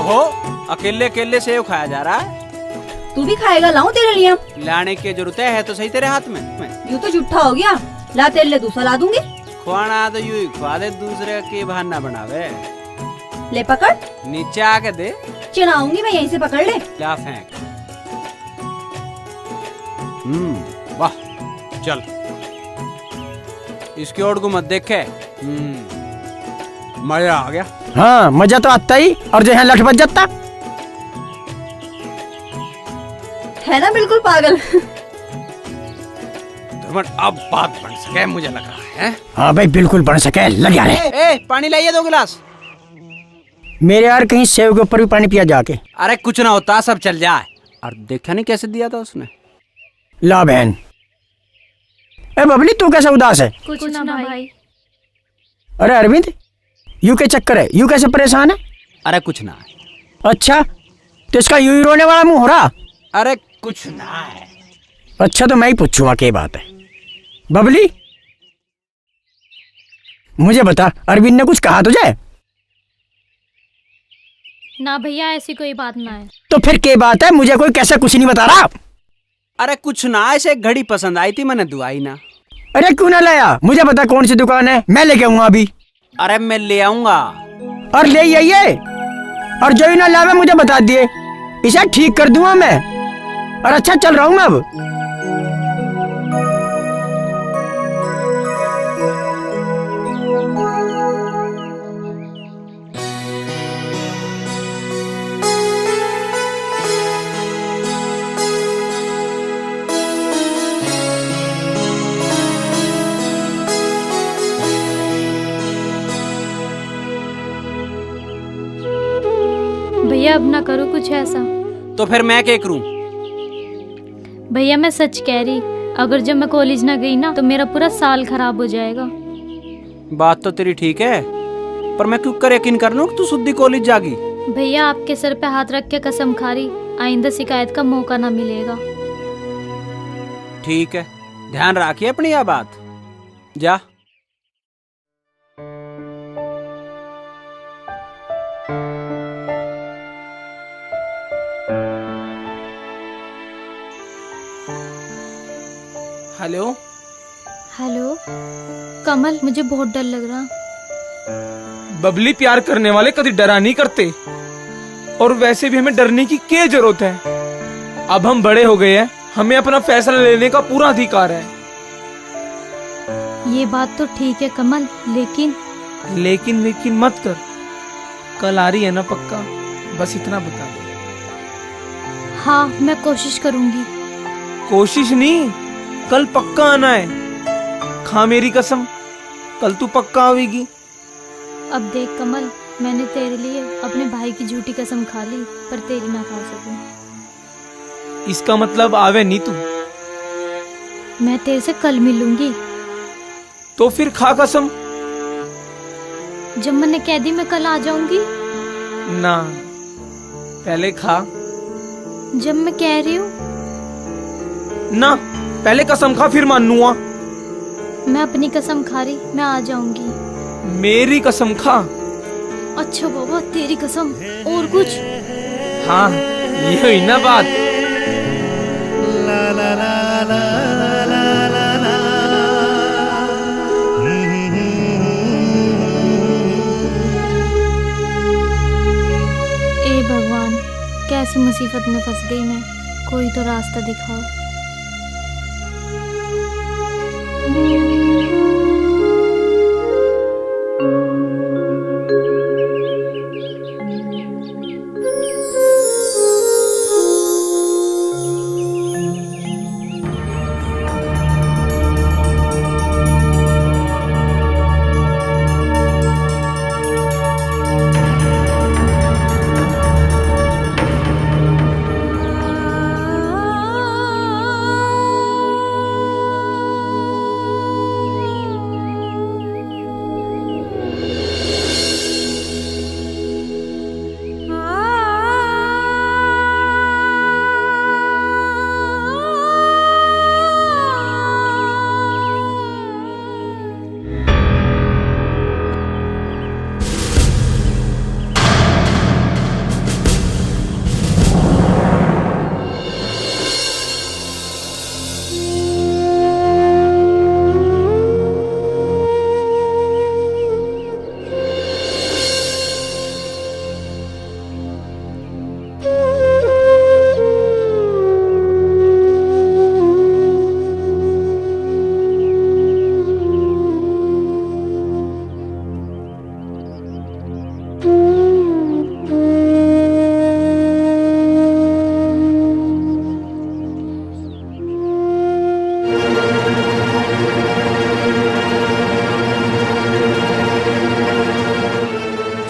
ओहो, अकेले अकेले सेव खाया जा रहा है। तू भी खाएगा? लाऊं तेरे लिए? लाने की जरूरत है तो सही तेरे हाथ में। यूँ तो झूठा हो गया। ला तेरे लिए दूसरा ला दूंगी। खुआना तो यूं ही खुआ दे, दूसरे के बहाना बनावे। ले पकड़। नीचे आके दे। चिढ़ाऊंगी मैं, यहीं से पकड़ ले। क्या फेंक। वाह, चल इसकी ओर को मत देखे। मजा आ गया। हाँ, मजा तो आता ही, और जो है लठ बच जाता है ना, बिल्कुल पागल। अब बात बन सके मुझे लग रहा है। हाँ भाई, बिल्कुल बन सके, लग जा रहे। पानी लाइए 2 गिलास। मेरे यार कहीं सेव के ऊपर भी पानी पिया जाके। अरे कुछ ना होता, सब चल जाए। और देखा नहीं कैसे दिया था उसने। ला बहन। ए बबली, तू कैसा उदास है? कुछ ना भाई। अरे अरविंद, यू के चक्कर है, यू कैसे परेशान है? अरे कुछ ना। अच्छा, तो इसका यूं ही रोने वाला मुंह हो रहा? अरे कुछ ना है। अच्छा, तो मैं ही पूछूंगा क्या बात है। बबली, मुझे बता, अरविंद ने कुछ कहा तुझे? ना भैया, ऐसी कोई बात ना है। तो फिर क्या बात है? मुझे कोई कैसे कुछ नहीं बता रहा? अरे कुछ ना, ऐसे घड़ी पसंद आई थी, मैंने दुआई ना। अरे क्यों ना लाया? मुझे बता कौन सी दुकान है, मैं लेके आऊंगा अभी। अरे मैं ले आऊंगा। और ले आइए, और जो ही ना लावे मुझे बता दिए, इसे ठीक कर दूंगा मैं। और अच्छा, चल रहा हूँ मैं अब। भैया अब ना करो कुछ ऐसा। तो फिर मैं क्या करूं? भैया मैं सच कह रही, अगर जब मैं कॉलेज ना गई ना तो मेरा पूरा साल खराब हो जाएगा। बात तो तेरी ठीक है, पर मैं क्यों कर यकीन कर लूं कि तू सुद्दी कॉलेज जागी। भैया आपके सर पे हाथ रख के कसम खा रही, आइंदा शिकायत का मौका ना मिलेगा। ठीक है, ध्यान रखिए अपनी यह बात। जा। हेलो। हेलो कमल, मुझे बहुत डर लग रहा। बबली, प्यार करने वाले कभी डरा नहीं करते, और वैसे भी हमें डरने की क्या जरूरत है? अब हम बड़े हो गए हैं, हमें अपना फैसला लेने का पूरा अधिकार है। ये बात तो ठीक है कमल, लेकिन लेकिन मत कर। कल आ रही है ना पक्का? बस इतना बता दे। हाँ, मैं कोशिश करूंगी। कोशिश नहीं, कल पक्का आना है। खा मेरी कसम, कल तू पक्का आवेगी। अब देख कमल, मैंने तेरे लिए अपने भाई की झूठी कसम खा ली, पर तेरी ना खा सकूं। इसका मतलब आवे नहीं तू? मैं तेरे से कल मिलूंगी। तो फिर खा कसम। जब मैंने कह दी मैं कल आ जाऊंगी। ना, पहले खा। जब मैं कह रही हूँ। ना, पहले कसम खा, फिर मानूंगा। मैं अपनी कसम खा रही, मैं आ जाऊंगी। मेरी कसम खा। अच्छा बाबा, तेरी कसम। और कुछ? हाँ, ये हुई ना बात। ए भगवान, कैसी मुसीबत में फंस गई मैं, कोई तो रास्ता दिखाओ।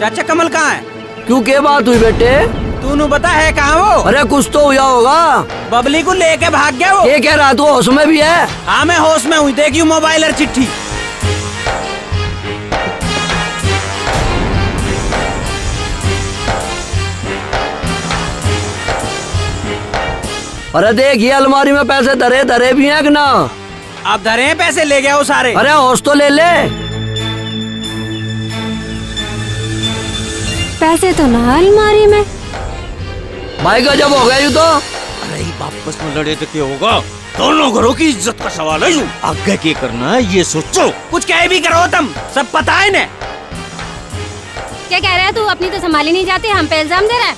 चाचा कमल कहाँ है? क्यों क्या बात हुई बेटे? तूने बता है कहाँ वो? अरे कुछ तो हुआ होगा। बबली को लेके भाग गया वो। ये कह रहा तू होश में भी है? हाँ मैं होश में हूँ, देखियो मोबाइल और चिट्ठी। अरे देख ये अलमारी में पैसे धरे धरे भी हैं कि ना? अब धरे हैं पैसे, ले गया वो सारे। अरे होश तो ले ले। पैसे तो ना अलमारी में। भाई गजब हो गया यू तो। अरे वापस में लड़े तो क्या होगा? दोनों घरों की इज्जत का सवाल है। यूं आगे क्या करना है ये सोचो। कुछ कह भी करो तुम, सब पता है ना। क्या कह रहा है तू? अपनी तो संभाली नहीं जाती, हम पे इल्जाम दे रहा है।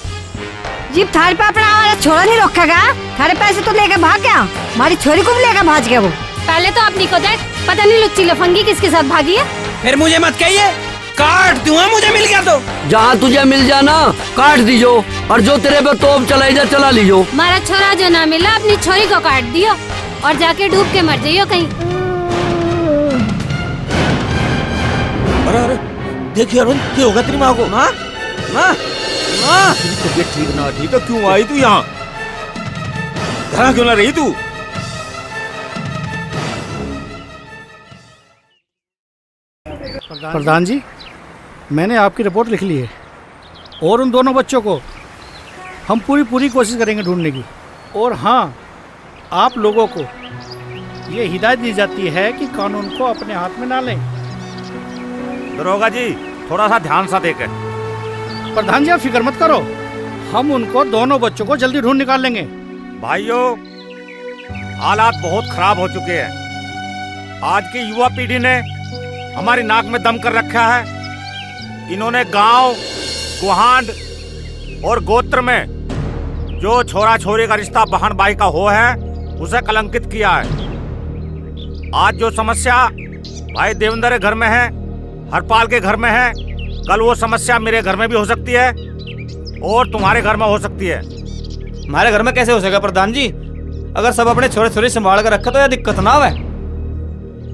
जीप थारे पे अपना हमारा छोरा नहीं रोकेगा। थारे पैसे तो लेकर भाग गया, हमारी छोरी को भी लेकर भाग गया वो। पहले तो अपनी को देख, पता नहीं लुच्ची लफंगी किसके साथ भागी है। फिर मुझे मत कहिए, काट दूंगा मुझे मिल गया तो। जहाँ तुझे मिल जाना काट दीजो, और जो तेरे पे तोप चलाई जा चला लीजो। हमारा छोरा जो ना मिला अपनी छोरी को काट दियो और जाके डूब के मर जाइयो कहीं। अरे अरे देखिए अरुण, क्या होगा तेरी माँ को? माँ माँ माँ, तेरी तबीयत ठीक ना ठीक है, क्यों आई तू यहाँ? घर क्यों ना रही तू? प्रधान जी, मैंने आपकी रिपोर्ट लिख ली है और उन दोनों बच्चों को हम पूरी कोशिश करेंगे ढूंढने की। और हाँ, आप लोगों को ये हिदायत दी जाती है कि कानून को अपने हाथ में ना लें। दरोगा जी थोड़ा सा ध्यान सा देखें। प्रधान जी आप फिक्र मत करो, हम उनको दोनों बच्चों को जल्दी ढूंढ निकाल लेंगे। भाइयों, हालात बहुत खराब हो चुके हैं। आज की युवा पीढ़ी ने हमारी नाक में दम कर रखा है। इन्होंने गांव, गुहांड और गोत्र में जो छोरा छोरी का रिश्ता बहन भाई का हो है उसे कलंकित किया है। आज जो समस्या भाई देवेंद्र के घर में है, हरपाल के घर में है, कल वो समस्या मेरे घर में भी हो सकती है और तुम्हारे घर में हो सकती है। हमारे घर में कैसे हो सकेगा प्रधान जी? अगर सब अपने छोरे छोरी संभाल कर रखा तो यह दिक्कत ना है।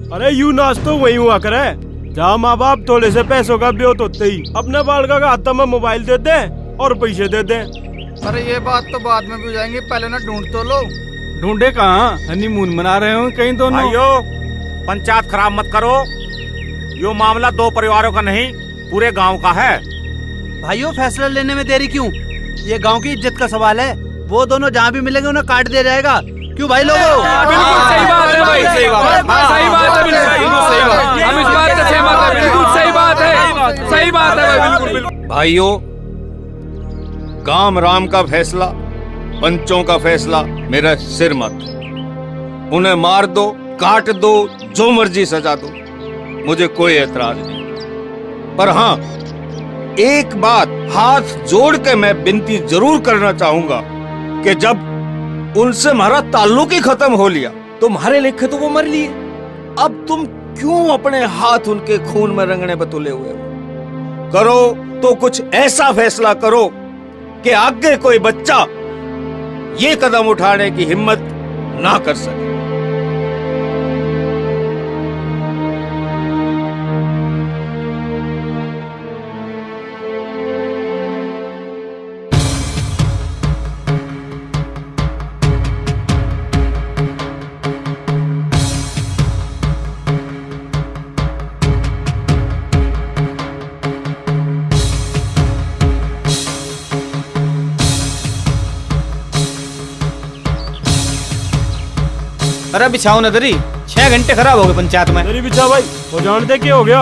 अरे यू नाच तो वही हुआ करे जहाँ माँ बाप थोड़े से पैसों का ब्योत होते ही अपने बालका का हाथ में मोबाइल दे दे और पैसे दे दे। अरे ये बात तो बाद में भी हो जाएंगे, पहले ना ढूंढ तो लो। ढूंढे कहाँ? हनीमून मना रहे हो कहीं दोनों। भाइयों, पंचायत खराब मत करो। यो मामला दो परिवारों का नहीं, पूरे गांव का है। भाइयों फैसला लेने में देरी क्यों? ये गांव की इज्जत का सवाल है। वो दोनों जहाँ भी मिलेंगे उन्हें काट दिया जाएगा। क्यों भाई लोगों? बिल्कुल सही बात है भाई, सही बात है, सही बात है, बिल्कुल सही बात। हम इस बात से सहमत हैं, बिल्कुल सही बात है, सही बात है भाई, बिल्कुल बिल्कुल। भाइयों, काम राम का फैसला, पंचों का फैसला मेरा सिर मत। उन्हें मार दो, काट दो, जो मर्जी सजा दो, मुझे कोई एतराज नहीं। पर हाँ, एक बात हाथ जोड़ के मैं विनती जरूर करना चाहूंगा कि जब उनसे हमारा ताल्लुक ही खत्म हो लिया, तुम्हारे लेखे तो वो मर लिए, अब तुम क्यों अपने हाथ उनके खून में रंगने पे तुले हुए हो? करो तो कुछ ऐसा फैसला करो कि आगे कोई बच्चा ये कदम उठाने की हिम्मत ना कर सके। अरे बिछाओ नदरी, 6 घंटे खराब हो गए पंचायत में। तेरी बिछा भाई, वो जानते क्या हो गया?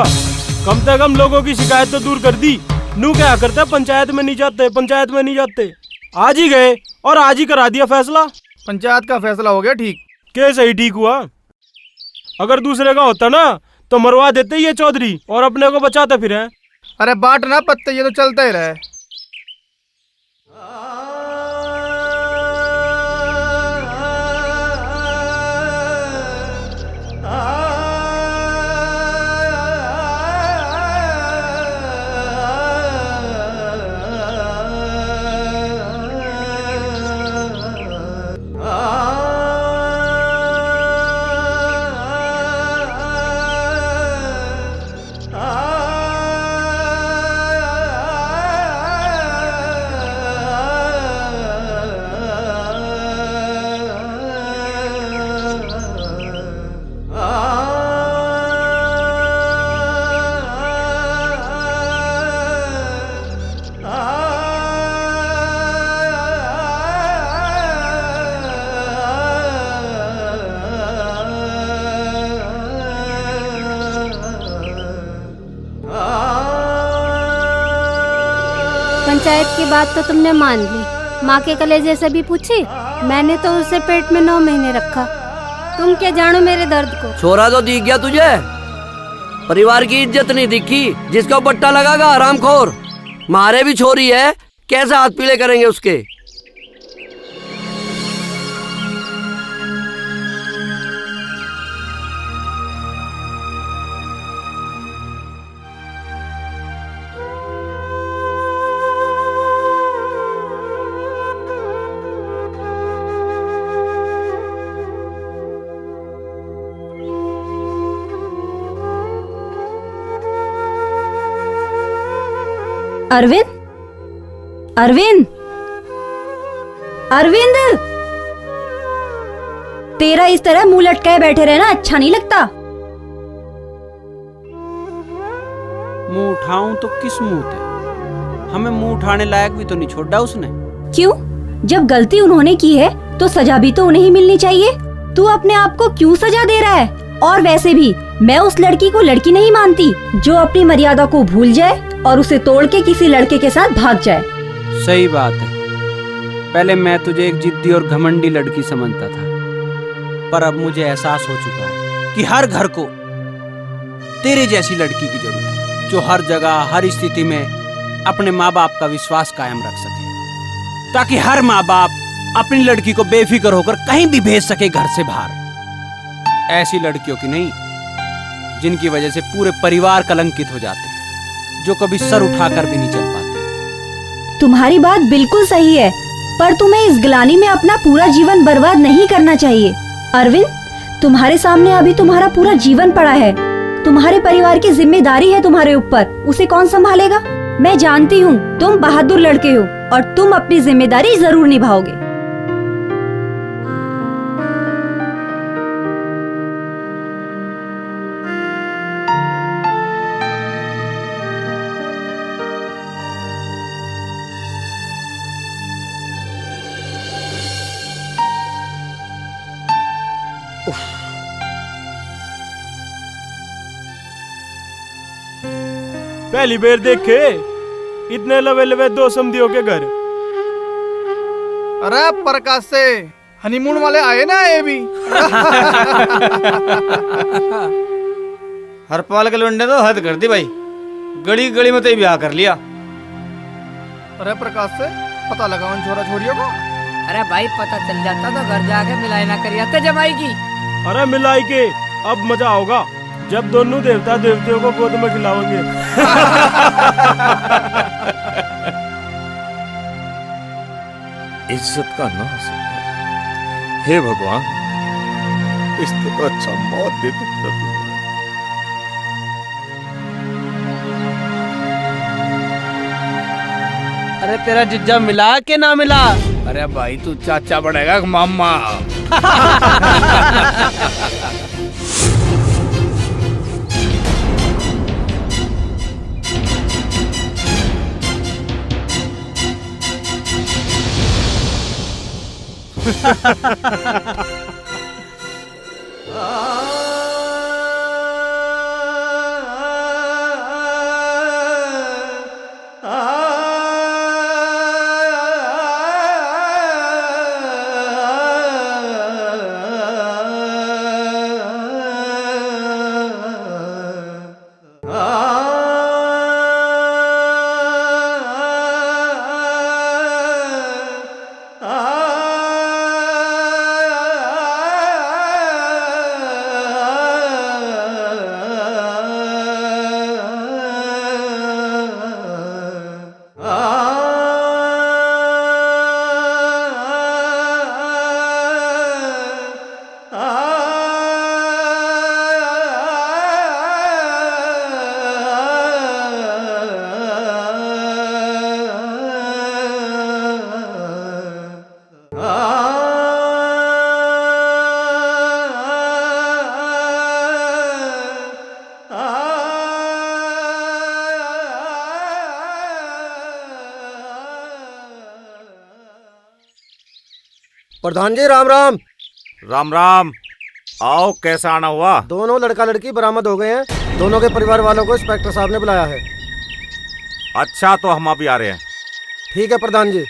कम से कम लोगों की शिकायत तो दूर कर दी। नू क्या करते, पंचायत में नहीं जाते, पंचायत में नहीं जाते। आज ही गए और आज ही करा दिया फैसला। पंचायत का फैसला हो गया ठीक। कैसे ही ठीक हुआ? अगर दूसरे का होता ना तो मरवा देते ये चौधरी और अपने को बचाते फिर। अरे बाट ना पत्ते, ये तो चलता ही रहे। पंचायत की बात तो तुमने मान ली, माँ के कलेजे से भी पूछी? मैंने तो उसे पेट में 9 महीने रखा। तुम क्या जानो मेरे दर्द को। छोरा तो दिख गया तुझे, परिवार की इज्जत नहीं दिखी, जिसका बट्टा लगागा हरामखोर। मारे भी छोरी है, कैसे हाथ पीले करेंगे उसके। अरविंद, अरविंद, अरविंद, तेरा इस तरह मुंह लटकाए बैठे रहना अच्छा नहीं लगता। मुंह उठाऊं तो किस मुंह से? हमें मुंह उठाने लायक भी तो नहीं छोड़ा उसने। क्यों? जब गलती उन्होंने की है तो सजा भी तो उन्हें ही मिलनी चाहिए। तू अपने आप को क्यों सजा दे रहा है? और वैसे भी मैं उस लड़की को लड़की नहीं मानती जो अपनी मर्यादा को भूल जाए और उसे तोड़ के किसी लड़के के साथ भाग जाए। सही बात है। पहले मैं तुझे एक जिद्दी और घमंडी लड़की समझता था, पर अब मुझे एहसास हो चुका है कि हर घर को तेरे जैसी लड़की की जरूरत है, जो हर जगह हर स्थिति में अपने माँ बाप का विश्वास कायम रख सके, ताकि हर माँ बाप अपनी लड़की को बेफिक्र होकर कहीं भी भेज सके घर से बाहर। ऐसी लड़कियों की नहीं जिनकी वजह से पूरे परिवार कलंकित हो जाते हैं, जो कभी सर उठाकर भी नहीं चल पाते। तुम्हारी बात बिल्कुल सही है, पर तुम्हें इस ग्लानि में अपना पूरा जीवन बर्बाद नहीं करना चाहिए। अरविंद, तुम्हारे सामने अभी तुम्हारा पूरा जीवन पड़ा है। तुम्हारे परिवार की जिम्मेदारी है तुम्हारे ऊपर, उसे कौन संभालेगा? मैं जानती हूँ तुम बहादुर लड़के हो और तुम अपनी जिम्मेदारी जरूर निभाओगे। पहली बार देखे इतने लवे लवे 2 समधियों के घर। अरे प्रकाश से हनीमून वाले आए ना, ये भी हरपाल के लौंडे तो हद कर दी भाई, गली गली में तो ही ब्याह कर लिया। अरे प्रकाश से पता लगा उन छोरा छोरियों को। अरे भाई पता चल जाता तो घर जाके मिलाई ना करिए तो जमाई की। अरे मिलाई के अब मजा होगा जब दोनों देवता देवतियों को गोद में खिलाओगे। इज्जत का नाश। हे भगवान, इससे तो अच्छा मौत दे दो। अरे तेरा जिज्जा मिला के ना मिला? अरे भाई तू चाचा बढ़ेगा मामा। प्रधान जी राम राम। राम राम। आओ, कैसा आना हुआ? दोनों लड़का लड़की बरामद हो गए हैं। दोनों के परिवार वालों को इंस्पेक्टर साहब ने बुलाया है। अच्छा, तो हम अभी आ रहे हैं। ठीक है प्रधान जी।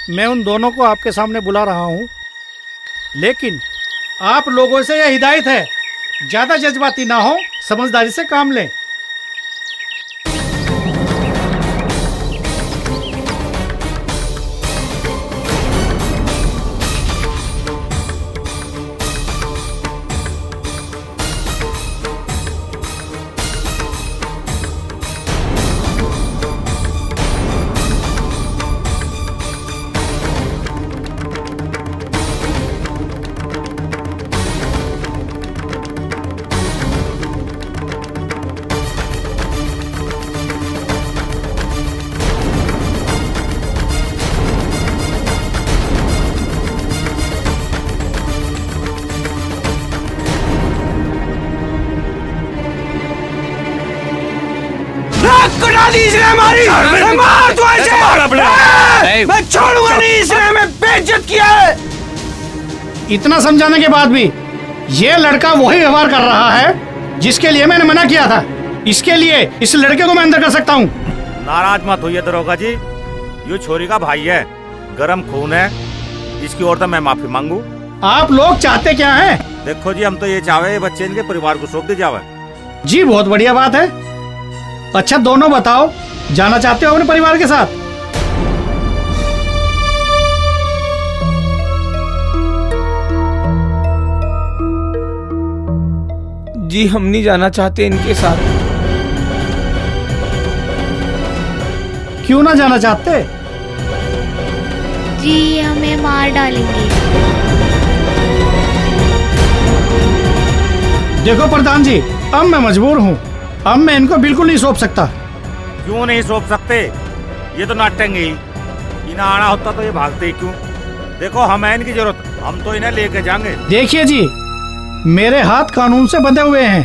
मैं उन दोनों को आपके सामने बुला रहा हूँ, लेकिन आप लोगों से यह हिदायत है, ज्यादा जज्बाती ना हो, समझदारी से काम लें। मार तू ऐसे। मैं छोड़ूंगा नहीं, इसने हमें बेइज्जत किया है। इतना समझाने के बाद भी ये लड़का वही व्यवहार कर रहा है जिसके लिए मैंने मना किया था। इसके लिए इस लड़के को मैं अंदर कर सकता हूँ। नाराज मत होइए दरोगा जी, ये छोरी का भाई है, गरम खून है, इसकी ओर तो मैं माफी मांगू। आप लोग चाहते क्या हैं? देखो जी, हम तो ये चाहे ये बच्चे इनके परिवार को सौंप दी जावे। जी बहुत बढ़िया बात है। अच्छा दोनों बताओ, जाना चाहते हो अपने परिवार के साथ? जी हम नहीं जाना चाहते इनके साथ। क्यों ना जाना चाहते? जी ये हमें मार डालेंगे। देखो प्रधान जी, अब मैं मजबूर हूँ, अब मैं इनको बिल्कुल नहीं सौंप सकता। क्यों नहीं सौंप सकते? ये तो नाटेंगे ही। इन्हें आना होता तो ये भागते ही क्यों? देखो हमें इनकी जरूरत, हम तो इन्हें लेके जाएंगे। देखिए जी, मेरे हाथ कानून से बंधे हुए हैं।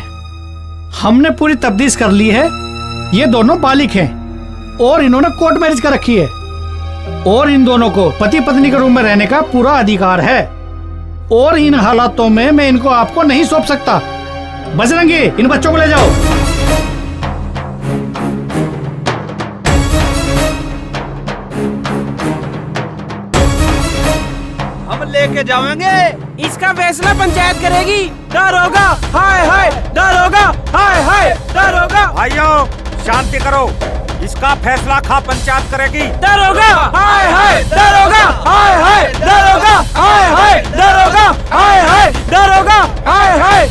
हमने पूरी तफ्तीश कर ली है, ये दोनों बालिग हैं और इन्होंने कोर्ट मैरिज कर रखी है और इन दोनों को पति पत्नी के रूम में रहने का पूरा अधिकार है और इन हालातों में मैं इनको आपको नहीं सौंप सकता। बजरंगी, इन बच्चों को ले जाओ। हम लेके जाएंगे, इसका फैसला पंचायत करेगी। डर होगा, हाय हाय डर होगा, हाय हाय डर होगा। भाइयों शांति करो, इसका फैसला खा पंचायत करेगी। डर होगा, हाय हाय डर होगा, हाय हाय डर होगा, हाय हाय डर होगा, हाय हाय डर होगा, हाय हाय।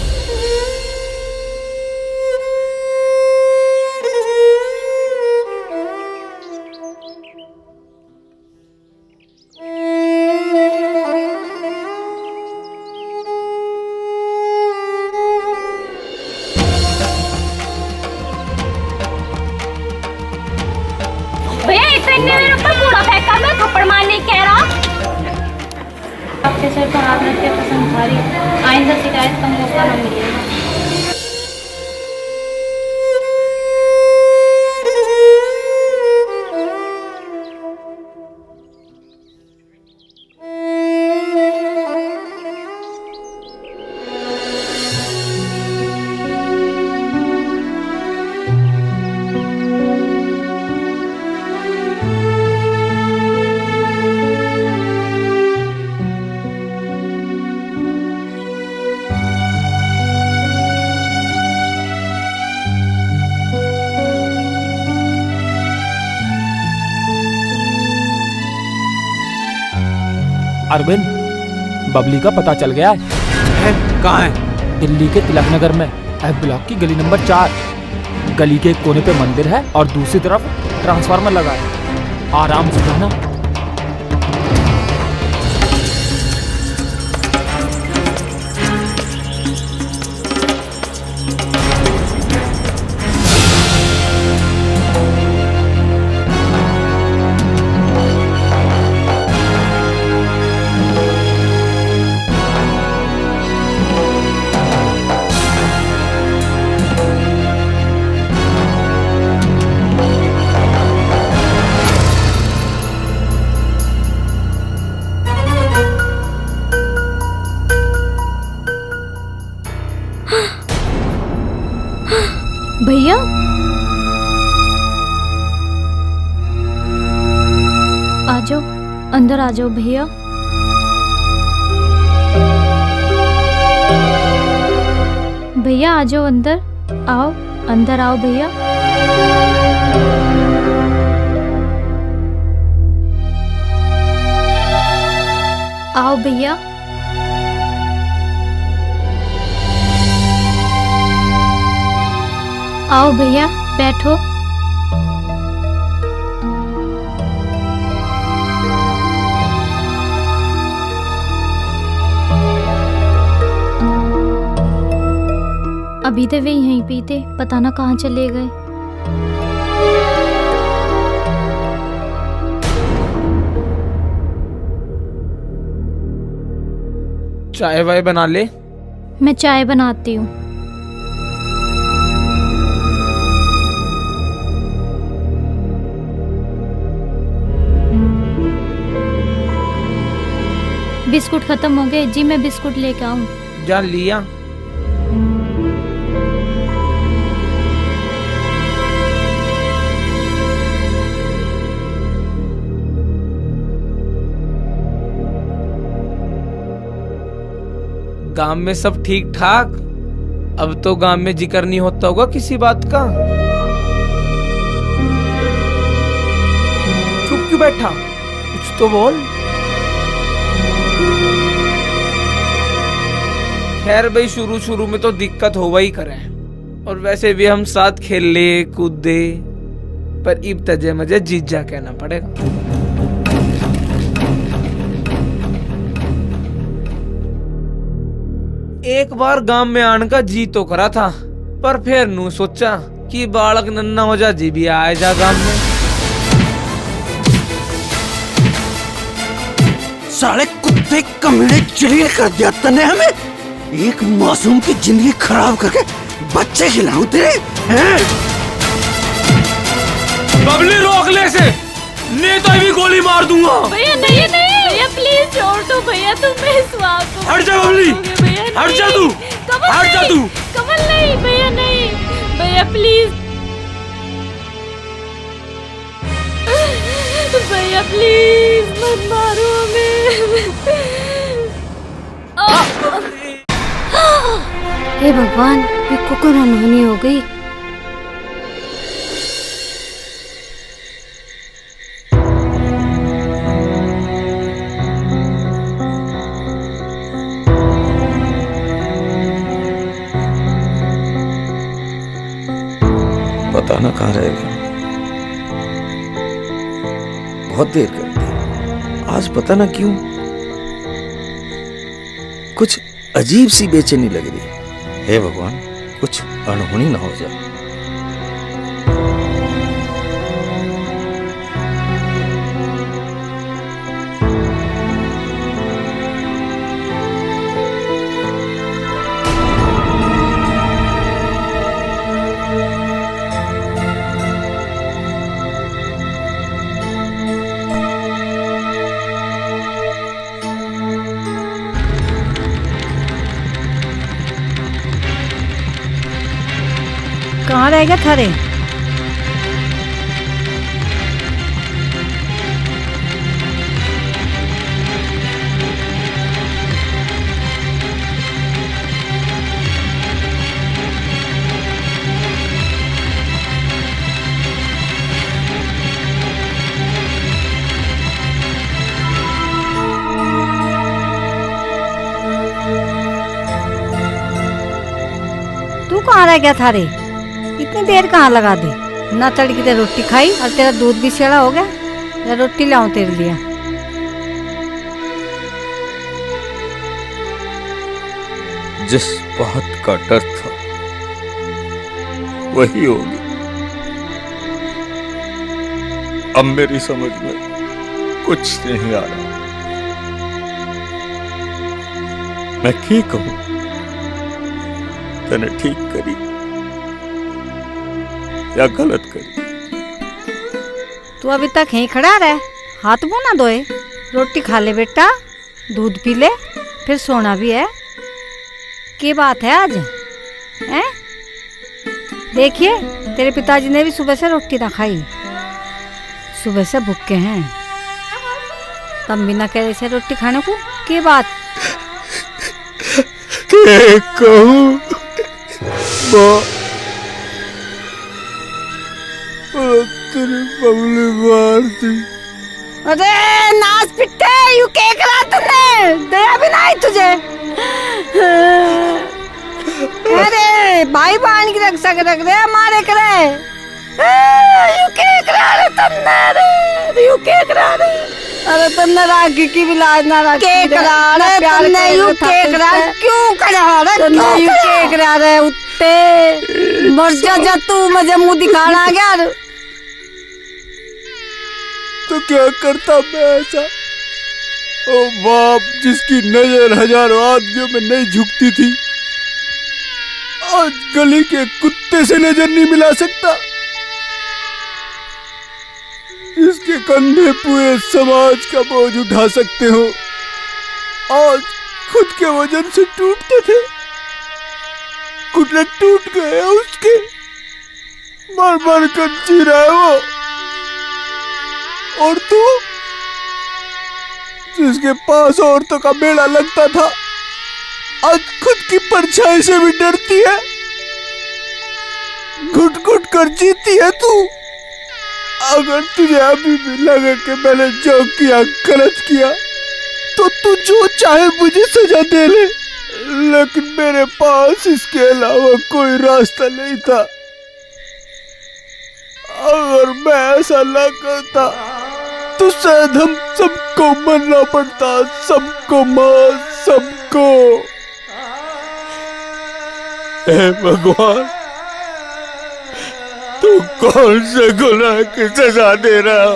भैया इतने मेरे ऊपर कूड़ा फेंका, मैं थप्पड़ मारने कह रहा। आपके सर पर हाथ रख के कसम खा रही, आइंदा शिकायत का मौका न मिलेगा। अरविंद, बबली का पता चल गया है। कहाँ है? दिल्ली के तिलक नगर में एफ ब्लॉक की गली नंबर 4। गली के एक कोने पे मंदिर है और दूसरी तरफ ट्रांसफार्मर लगा है। आराम से जाना। अंदर आ जाओ भैया। भैया आ जाओ अंदर, आओ अंदर आओ भैया। आओ भैया। आओ भैया बैठो। अभी तो वे यहीं पे थे, पता ना कहाँ चले गए। चाय वाय बना ले। मैं चाय बनाती हूँ। बिस्कुट खत्म हो गए जी, मैं बिस्कुट लेके आऊँ? जा लिया। गांव में सब ठीक ठाक? अब तो गांव में जिक्र नहीं होता होगा किसी बात का? चुप क्यों बैठा, कुछ तो बोल। खैर भाई, शुरू शुरू में तो दिक्कत होगा ही करे, और वैसे भी हम साथ खेल ले कूदे, पर इब तजे मजे जीजा कहना पड़ेगा। एक बार गांव में आने का जी तो करा था, पर फिर नू सोचा कि बालक नन्ना हो जा, जी भी आए जा गांव में। साले कुत्ते कमीने चिड़िया कर दिया तने हमें। एक मासूम की जिंदगी खराब करके बच्चे खिलाऊं तेरे हैं? बबली रोक ले से, नहीं तो भी गोली मार दूंगा। भैया नहीं नहीं भैया प्लीज छोड़ दो भैया, तुम इस बात को हट जा बबली, हट जा तू, हट जा तू। कमल नहीं भैया, नहीं भैया प्लीज, भैया प्लीज मत मारो हमें। हे भगवान, ये कुकुर अनहोनी हो गई। पता ना कहाँ रह गया, बहुत देर कर दी। आज पता ना क्यों कुछ अजीब सी बेचैनी लग रही है। हे भगवान, कुछ अनहोनी ना हो जाए। कहाँ रह गया थारे? तू कहाँ रह गया थारे? इतनी देर कहाँ लगा दी? ना तड़की ते रोटी खाई और तेरा दूध भी सेड़ा हो गया। या रोटी लाऊं तेरे लिए? जिस बात का डर था वही होगी। अब मेरी समझ में कुछ नहीं आ रहा। मैं की कहूं, तने ठीक करी या गलत करी? तू अभी तक यहीं खड़ा रहे, हाथ मुंह ना धोए। रोटी खा ले बेटा, दूध पी ले, फिर सोना भी है। क्या बात है आज हैं? देखिए, तेरे पिताजी ने भी सुबह से रोटी ना खाई, सुबह से भूखे हैं। तुम बिना कह से रोटी खाने को के बात के कहूँ तेरी बबली मार दी। अरे नाच पिट्टे यू के करा तूने दया भी नहीं तुझे। अरे भाई बहन की रक्षा रख दे हमारे करे यू के करा रे तन्ने रे यू के करा रे। अरे तन्ने राखी की भी लाज ना रख के करा रे तन्ने यू के करा क्यों करा रे तन्ने यू के करा रे उत्ते मर जा तू मुझे मुंह दिखाना यार। तो क्या करता मैं ऐसा? ओ बाप जिसकी नजर हजारों आदमियों में नहीं झुकती थी, आज गली के कुत्ते से नजर नहीं मिला सकता। जिसके कंधे पूरे समाज का बोझ उठा सकते हो, आज खुद के वजन से टूटते थे। घुटने टूट गए उसके, मर मर कर जी रहा है वो। और तू जिसके पास औरतों का मेला लगता था, आज खुद की परछाई से भी डरती है। घुट घुट कर जीती है तू। अगर तुझे अभी भी लगे कि मैंने जो किया गलत किया, तो तू जो चाहे मुझे सजा दे ले, लेकिन मेरे पास इसके अलावा कोई रास्ता नहीं था। अगर मैं ऐसा न करता तो शायद हम सबको मरना पड़ता, सबको मार, सबको। हे भगवान, तू कौन से गुनाह की सजा दे रहा?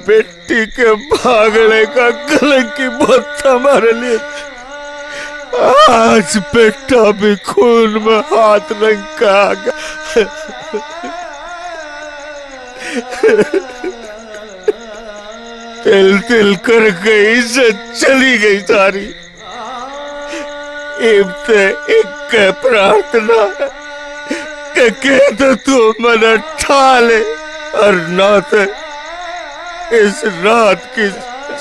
बेटी के भागने का कलंकी बहुत था हमारे लिए। आज बेटा भी खून में हाथ रंगा तिल तिल कर गई से चली गई सारी। इब्ते एक प्रार्थना के तो तू मन ठाले, और ना तो इस रात की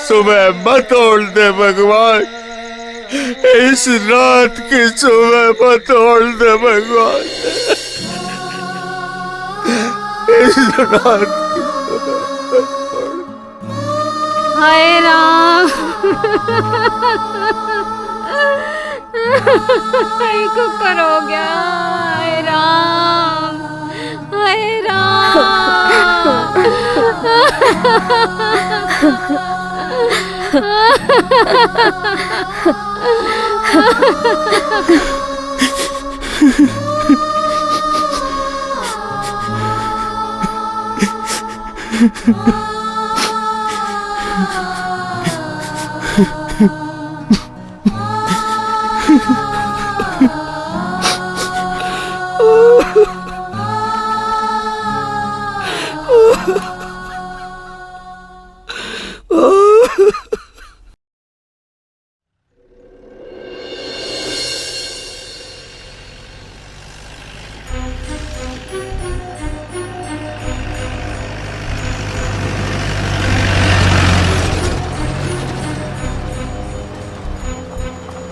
सुबह मत तोड़ दे भगवान। इस रात की सुबह मत तोड़ दे भगवान। इस रात की हाय राम कुकर हो गया। हाय राम, हाय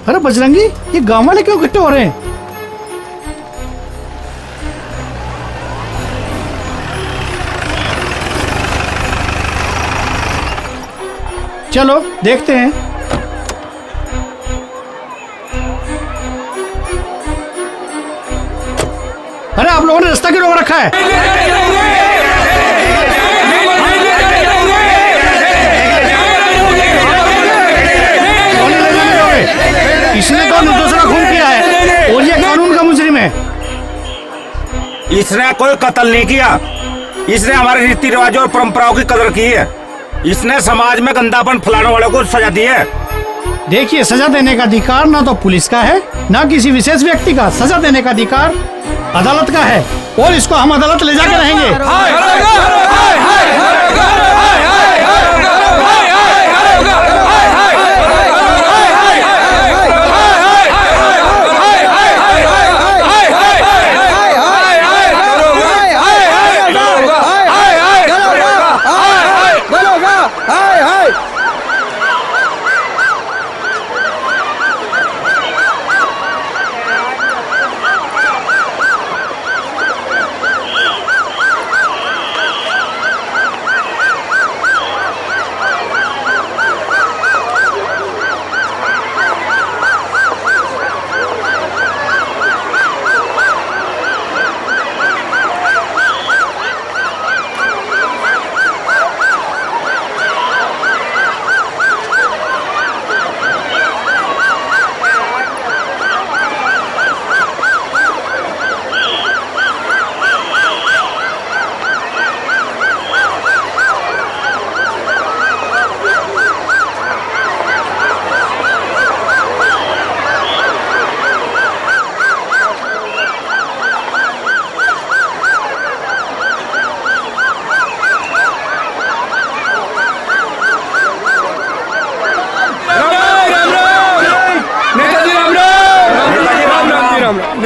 अरे बजरंगी, ये गांव वाले क्यों इकट्ठे हो रहे हैं? चलो देखते हैं। अरे आप लोगों ने रास्ता क्यों रोक रखा है? इसने तो निर्दोषों का खून किया है और ये कानून का मुजरिम है। इसने कोई कत्ल नहीं किया। इसने हमारे रीति रिवाजों और परंपराओं की कदर की है। इसने समाज में गंदापन फैलाने वालों को सजा दी है। देखिए, सजा देने का अधिकार ना तो पुलिस का है ना किसी विशेष व्यक्ति का। सजा देने का अधिकार अदालत का है और इसको हम अदालत ले जाके रहेंगे।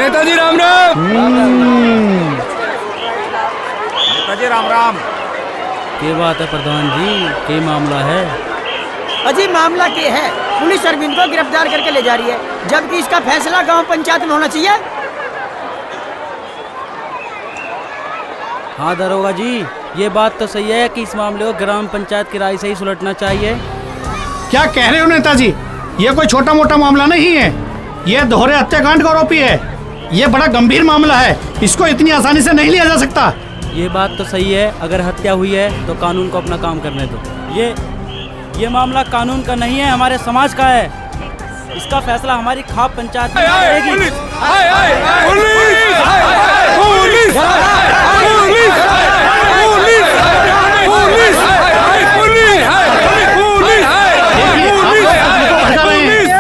नेताजी राम राम। नेताजी राम राम। क्या बात है प्रधान जी, क्या मामला है? अजी मामला क्या है, पुलिस अरविंद को गिरफ्तार करके ले जा रही है, जबकि इसका फैसला गांव पंचायत में होना चाहिए। हाँ दरोगा जी, ये बात तो सही है कि इस मामले को ग्राम पंचायत की राय से ही सुलझना चाहिए। क्या कह रहे हो नेताजी? ये कोई छोटा मोटा मामला नहीं है, ये दोहरे हत्याकांड का आरोपी है। ये बड़ा गंभीर मामला है, इसको इतनी आसानी से नहीं लिया जा सकता। ये बात तो सही है, अगर हत्या हुई है तो कानून को अपना काम करने दो। ये मामला कानून का नहीं है, हमारे समाज का है। इसका फैसला हमारी खाप पंचायत में करेगी।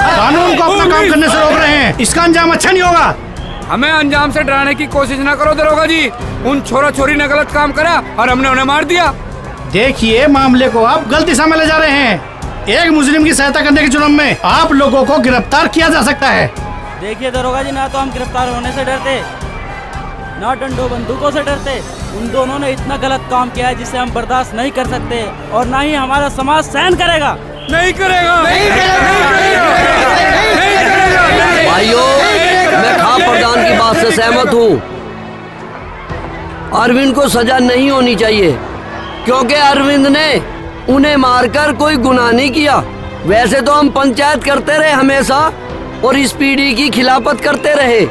कानून को अपना काम करने से रोक रहे हैं, इसका अंजाम अच्छा नहीं होगा। हमें अंजाम से डराने की कोशिश ना करो दरोगा जी। उन छोरा छोरी ने गलत काम करा और हमने उन्हें मार दिया। देखिए मामले को आप गलत दिशा में ले जा रहे हैं। एक मुस्लिम की सहायता करने के जुर्म में आप लोगों को गिरफ्तार किया जा सकता है। देखिए दरोगा जी, ना तो हम गिरफ्तार होने से डरते, ना डंडो बंदूकों से डरते। उन दोनों ने इतना गलत काम किया है जिसे हम बर्दाश्त नहीं कर सकते, और ना ही हमारा समाज सहन करेगा। नहीं करेगा। भाइयों, मैं खाप प्रधान की बात से सहमत हूँ। अरविंद को सजा नहीं होनी चाहिए, क्योंकि अरविंद ने उन्हें मारकर कोई गुनाह नहीं किया। वैसे तो हम पंचायत करते रहे हमेशा, और इस पीढ़ी की खिलाफत करते रहे।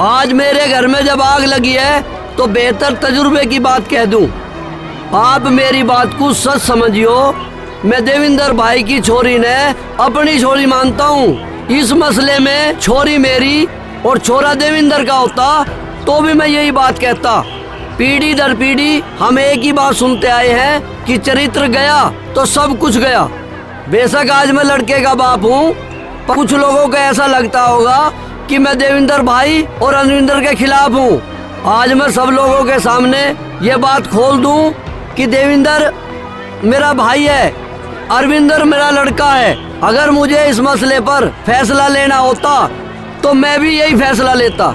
आज मेरे घर में जब आग लगी है तो बेहतर तजुर्बे की बात कह दूं। आप मेरी बात को सच समझियो, मैं देविंदर भाई की छोरी ने अपनी छोरी मानता हूँ। इस मसले में छोरी मेरी और छोरा देविंदर का होता तो भी मैं यही बात कहता। पीढ़ी दर पीढ़ी हम एक ही बात सुनते आए हैं कि चरित्र गया तो सब कुछ गया। बेशक आज मैं लड़के का बाप हूँ, पर कुछ लोगों को ऐसा लगता होगा कि मैं देविंदर भाई और अरविंदर के खिलाफ हूँ। आज मैं सब लोगों के सामने ये बात खोल दूं कि देविंदर मेरा भाई है, अरविंदर मेरा लड़का है। अगर मुझे इस मसले पर फैसला लेना होता तो मैं भी यही फैसला लेता,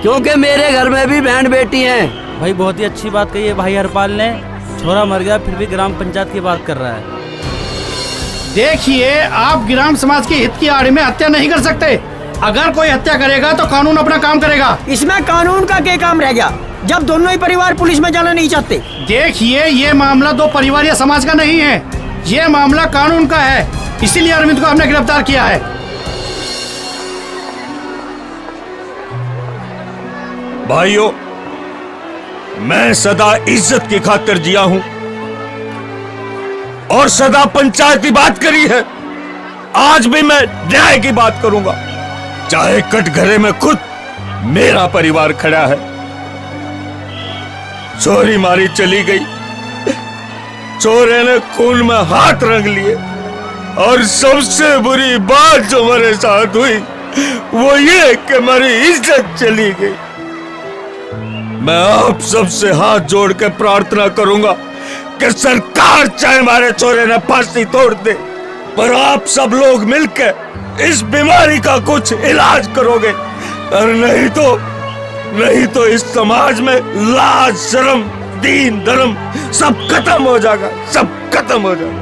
क्योंकि मेरे घर में भी बहन बेटी हैं। भाई बहुत ही अच्छी बात कही है भाई हरपाल ने। छोरा मर गया फिर भी ग्राम पंचायत की बात कर रहा है। देखिए, आप ग्राम समाज के हित की आड़ में हत्या नहीं कर सकते। अगर कोई हत्या करेगा तो कानून अपना काम करेगा। इसमें कानून का क्या काम रह गया, जब दोनों ही परिवार पुलिस में जाना नहीं चाहते। देखिए, ये मामला दो परिवार या समाज का नहीं है, ये मामला कानून का है। इसीलिए अरविंद को हमने गिरफ्तार किया है। भाइयों, मैं सदा इज्जत की खातिर जिया हूं और सदा पंचायत की बात करी है। आज भी मैं न्याय की बात करूंगा, चाहे कटघरे में खुद मेरा परिवार खड़ा है। चोरी मारी चली गई, चोरे ने खून में हाथ रंग लिए, और सबसे बुरी बात जो मेरे साथ हुई वो ये कि मेरी इज्जत चली गई। मैं आप सबसे हाथ जोड़ के प्रार्थना करूंगा कि सरकार चाहे हमारे चोरे ने फांसी तोड़ दे, पर आप सब लोग मिलकर इस बीमारी का कुछ इलाज करोगे, और नहीं तो इस समाज में लाज शर्म दीन धर्म सब खत्म हो जाएगा, सब खत्म हो जाएगा।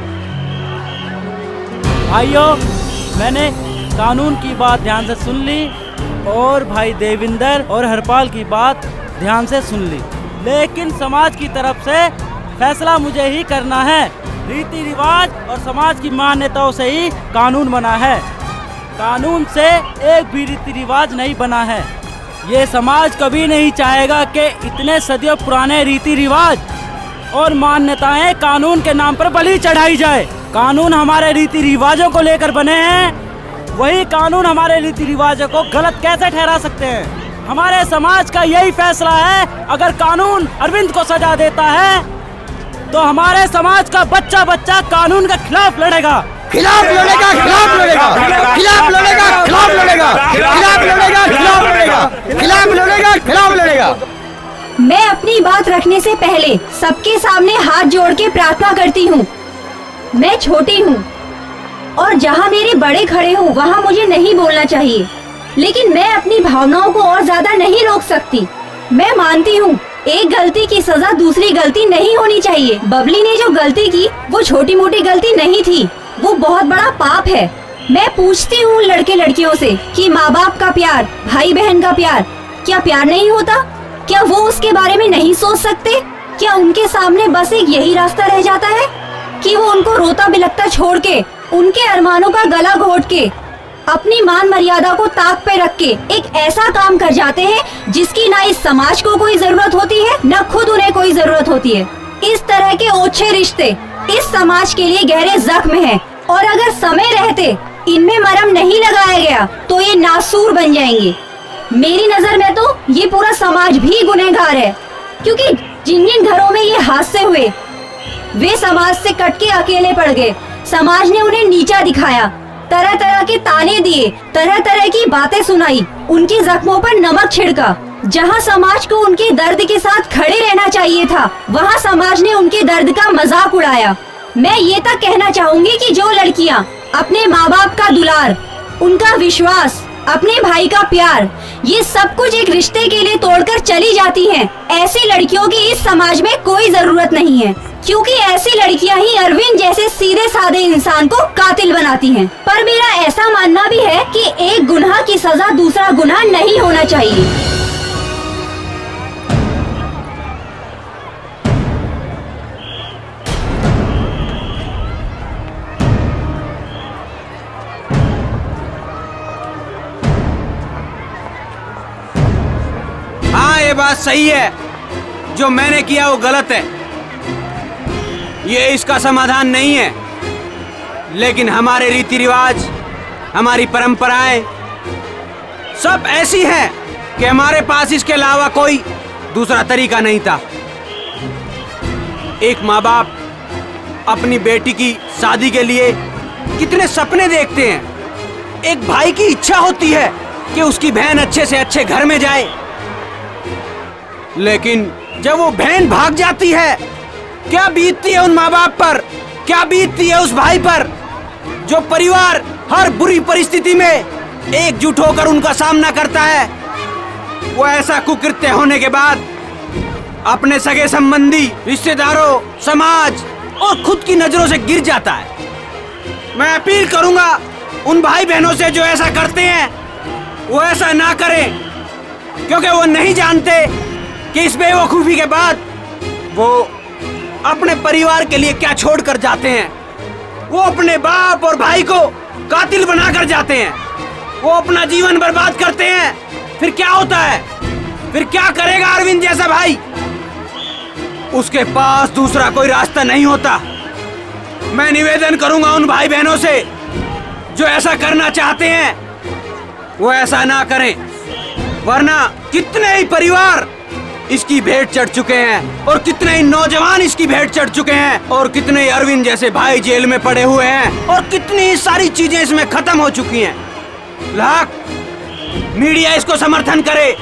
भाइयों, मैंने कानून की बात ध्यान से सुन ली और भाई देविंदर और हरपाल की बात ध्यान से सुन ली, लेकिन समाज की तरफ से फैसला मुझे ही करना है। रीति रिवाज और समाज की मान्यताओं से ही कानून बना है, कानून से एक भी रीति रिवाज नहीं बना है। ये समाज कभी नहीं चाहेगा कि इतने सदियों पुराने रीति रिवाज और मान्यताएं कानून के नाम पर बलि चढ़ाई जाए। कानून हमारे रीति रिवाजों को लेकर बने हैं, वही कानून हमारे रीति रिवाजों को गलत कैसे ठहरा सकते हैं? हमारे समाज का यही फैसला है, अगर कानून अरविंद को सजा देता है तो हमारे समाज का बच्चा बच्चा कानून के खिलाफ लड़ेगा, खिलाफ लड़ेगा, खिलाफ लड़ेगा, खिलाफ लड़ेगा, खिलाफ लड़ेगा, खिलाफ लड़ेगा, खिलाफ लड़ेगा, खिलाफ लड़ेगा, खिलाफ लड़ेगा। मैं अपनी बात रखने से पहले सबके सामने हाथ जोड़ के प्रार्थना करती हूँ। मैं छोटी हूँ और जहाँ मेरे बड़े खड़े हों वहाँ मुझे नहीं बोलना चाहिए, लेकिन मैं अपनी भावनाओं को और ज्यादा नहीं रोक सकती। मैं मानती हूँ एक गलती की सजा दूसरी गलती नहीं होनी चाहिए। बबली ने जो गलती की वो छोटी मोटी गलती नहीं थी, वो बहुत बड़ा पाप है। मैं पूछती हूँ लड़के लड़कियों से कि माँ बाप का प्यार, भाई बहन का प्यार क्या प्यार नहीं होता? क्या वो उसके बारे में नहीं सोच सकते? क्या उनके सामने बस एक यही रास्ता रह जाता है कि वो उनको रोता बिलखता छोड़ के, उनके अरमानों का गला घोट के, अपनी मान मर्यादा को ताक पे रख के एक ऐसा काम कर जाते हैं जिसकी ना इस समाज को कोई जरूरत होती है, न खुद उन्हें कोई जरूरत होती है। इस तरह के ओछे रिश्ते इस समाज के लिए गहरे जख्म हैं और अगर समय रहते इनमें मरहम नहीं लगाया गया तो ये नासूर बन जाएंगे। मेरी नजर में तो ये पूरा समाज भी गुनहगार है, क्योंकि जिन जिन घरों में ये हादसे हुए वे समाज से कट के अकेले पड़ गए। समाज ने उन्हें नीचा दिखाया, तरह तरह के ताने दिए, तरह तरह की बातें सुनाई, उनके जख्मों पर नमक छिड़का। जहाँ समाज को उनके दर्द के साथ खड़े रहना चाहिए था, वहाँ समाज ने उनके दर्द का मजाक उड़ाया। मैं ये तक कहना चाहूँगी कि जो लड़कियाँ अपने माँ बाप का दुलार, उनका विश्वास, अपने भाई का प्यार, ये सब कुछ एक रिश्ते के लिए तोड़कर चली जाती हैं, ऐसी लड़कियों की इस समाज में कोई जरूरत नहीं है, क्योंकि ऐसी लड़कियां ही अरविंद जैसे सीधे साधे इंसान को कातिल बनाती हैं। पर मेरा ऐसा मानना भी है कि एक गुनाह की सजा दूसरा गुनाह नहीं होना चाहिए। हाँ, ये बात सही है, जो मैंने किया वो गलत है, ये इसका समाधान नहीं है। लेकिन हमारे रीति रिवाज, हमारी परंपराएं सब ऐसी हैं कि हमारे पास इसके अलावा कोई दूसरा तरीका नहीं था। एक माँ बाप अपनी बेटी की शादी के लिए कितने सपने देखते हैं। एक भाई की इच्छा होती है कि उसकी बहन अच्छे से अच्छे घर में जाए, लेकिन जब वो बहन भाग जाती है, क्या बीतती है उन माँ बाप पर, क्या बीतती है उस भाई पर, जो परिवार हर बुरी परिस्थिति में एकजुट होकर उनका सामना करता है। वो ऐसा कुकृत्य होने के बाद अपने सगे संबंधी, रिश्तेदारों, समाज और खुद की नजरों से गिर जाता है। मैं अपील करूंगा उन भाई बहनों से जो ऐसा करते हैं वो ऐसा ना करें, क्योंकि वो नहीं जानते कि इस बेवकूफी के बाद वो अपने परिवार के लिए क्या छोड़ कर जाते हैं। वो अपने बाप और भाई को कातिल बनाकर जाते हैं, वो अपना जीवन बर्बाद करते हैं। फिर क्या होता है? फिर क्या करेगा अरविंद जैसा भाई? उसके पास दूसरा कोई रास्ता नहीं होता। मैं निवेदन करूंगा उन भाई बहनों से जो ऐसा करना चाहते हैं वो ऐसा ना करें, वरना कितने ही परिवार इसकी भेंट चढ़ चुके हैं और कितने ही नौजवान इसकी भेंट चढ़ चुके हैं और कितने ही अरविंद जैसे भाई जेल में पड़े हुए हैं और कितनी ही सारी चीजें इसमें खत्म हो चुकी हैं। लाख मीडिया इसको समर्थन करे,